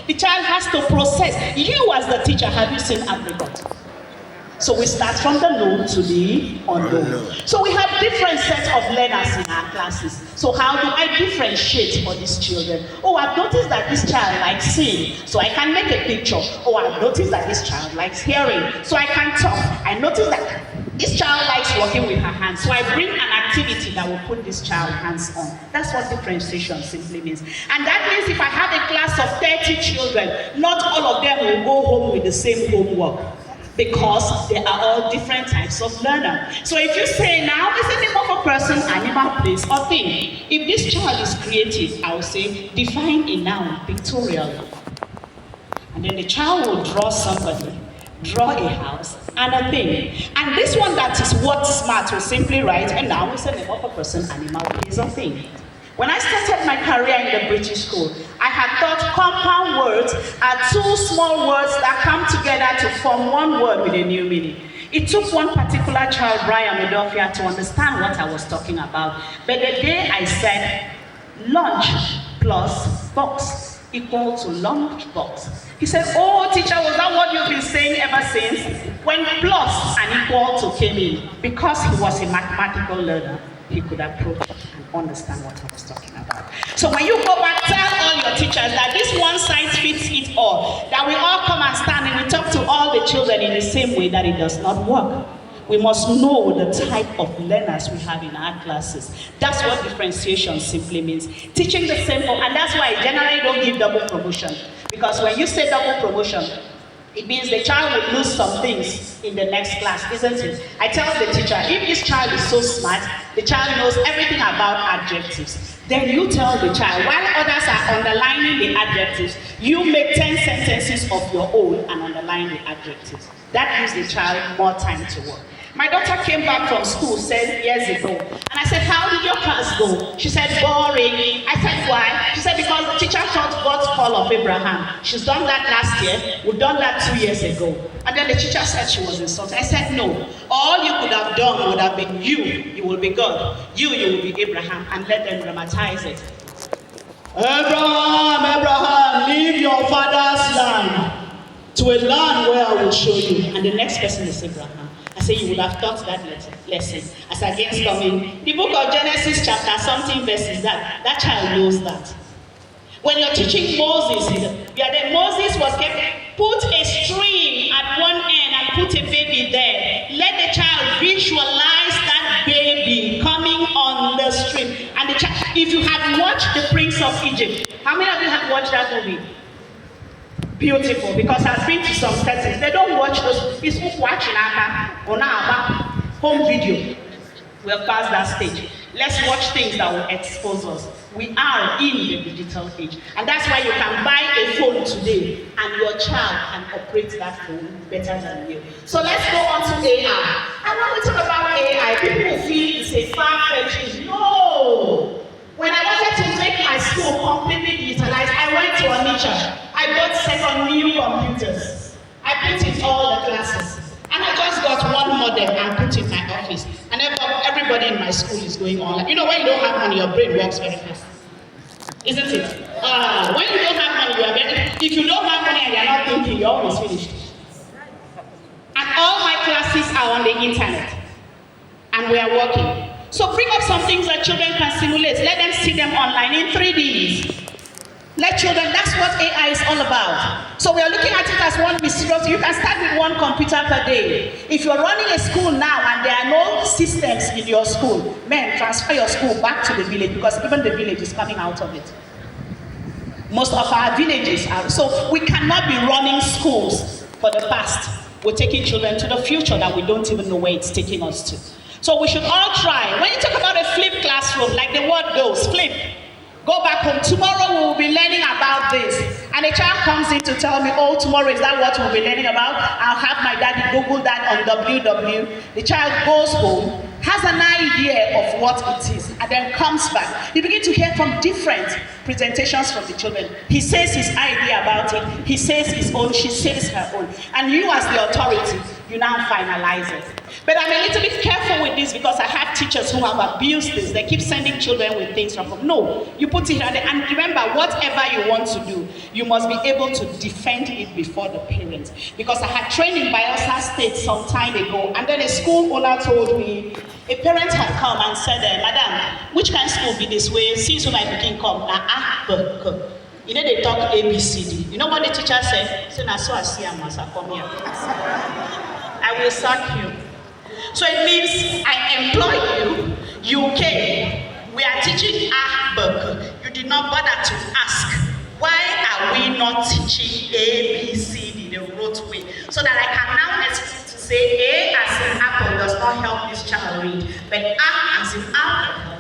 The child has to process. You as the teacher, have you seen apricot? So we start from the known to the unknown. So we have different sets of learners in our classes. So how do I differentiate for these children? Oh, I've noticed that this child likes seeing, so I can make a picture. Oh, I've noticed that this child likes hearing, so I can talk. I noticed that this child likes working with her hands, so I bring an activity that will put this child hands on. That's what differentiation simply means. And that means if I have a class of 30 children, not all of them will go home with the same homework, because they are all different types of learner. So if you say now, is the name of a person, animal, place, or thing? If this child is creative, I will say, define a noun pictorially. And then the child will draw somebody, draw a house, and a thing. And this one that is word smart will simply write a noun is the name of a person, animal, place, or thing. When I started my career in the British school, I had thought compound words are two small words that come together to form one word with a new meaning. It took one particular child, Brian Medofia, to understand what I was talking about. But the day I said lunch plus box equal to lunch box, he said, oh teacher, was that what you've been saying ever since? When plus and equal to came in, because he was a mathematical learner, he could approach and understand what I was talking about. So when you go back, tell all your teachers that this one size fits it all, that we all come and stand and we talk to all the children in the same way, that it does not work. We must know the type of learners we have in our classes. That's what differentiation simply means. Teaching the same, and that's why I generally don't give double promotion. Because when you say double promotion, it means the child will lose some things in the next class, isn't it? I tell the teacher, if this child is so smart, the child knows everything about adjectives. Then you tell the child, while others are underlining the adjectives, you make 10 sentences of your own and underline the adjectives. That gives the child more time to work. My daughter came back from school 7 years ago, and I said, how did your class go? She said, boring. I said, why? She said, because the teacher taught God's call of Abraham. She's done that last year. We've done that 2 years ago. And then the teacher said she was insulted. I said, no. All you could have done would have been you will be God. You will be Abraham, and let them dramatize it. Abraham, leave your father's land to a land where I will show you. And the next person is Abraham. I say you would have taught that lesson as against coming. The book of Genesis chapter something verses that child knows that. When you're teaching Moses, Moses was kept, put a string at one end and put a baby there. Let the child visualize that baby coming on the string. And the child, if you have watched The Prince of Egypt, how many of you have watched that movie? Beautiful, because I've been to some settings. They don't watch those. It's watching on our home video. We're past that stage. Let's watch things that will expose us. We are in the digital age. And that's why you can buy a phone today and your child can operate that phone better than you. So let's go on to AI. And when we talk about AI, people feel it's a far-fetched. No! When I wanted to make my school completely digitalized, I went to Onitsha. I bought 7 new computers. I put in all the classes. And I just got one model and put in my office. And everybody in my school is going online. You know, when you don't have money, your brain works very fast. Isn't it? When you don't have money, if you don't have money and you're not thinking, you're almost finished. And all my classes are on the internet. And we are working. So bring up some things that children can simulate. Let them see them online in 3Ds. Let children, that's what AI is all about. So we are looking at it as one mysterious. You can start with one computer per day. If you're running a school now and there are no systems in your school, transfer your school back to the village, because even the village is coming out of it. Most of our villages are. So we cannot be running schools for the past. We're taking children to the future that we don't even know where it's taking us to. So we should all try. When you talk about a flipped classroom, like the word goes, flip. Go back home. Tomorrow we will be learning about this. And a child comes in to tell me, oh, tomorrow is that what we'll be learning about? I'll have my daddy Google that on www. The child goes home, has an idea of what it is, and then comes back. You begin to hear from different presentations from the children. He says his idea about it. He says his own. She says her own. And you as the authority, you now finalize it. But I'm a little bit careful with this because I have teachers who have abused this. They keep sending children with things from home. No, you put it on there. And remember, whatever you want to do, you must be able to defend it before the parents. Because I had training in Bayelsa State some time ago, and then a school owner told me, a parent had come and said, Madam, which kind of school be this way? Since when I became come, you know they talk ABCD. You know what the teacher said? So now so I see I must come here. I will sack you. So it means I employ you, you came, we are teaching you did not bother to ask, why are we not teaching A, B, C, D the rote way? So that I can now explain to say A as in apple does not help this child read, but A as in apple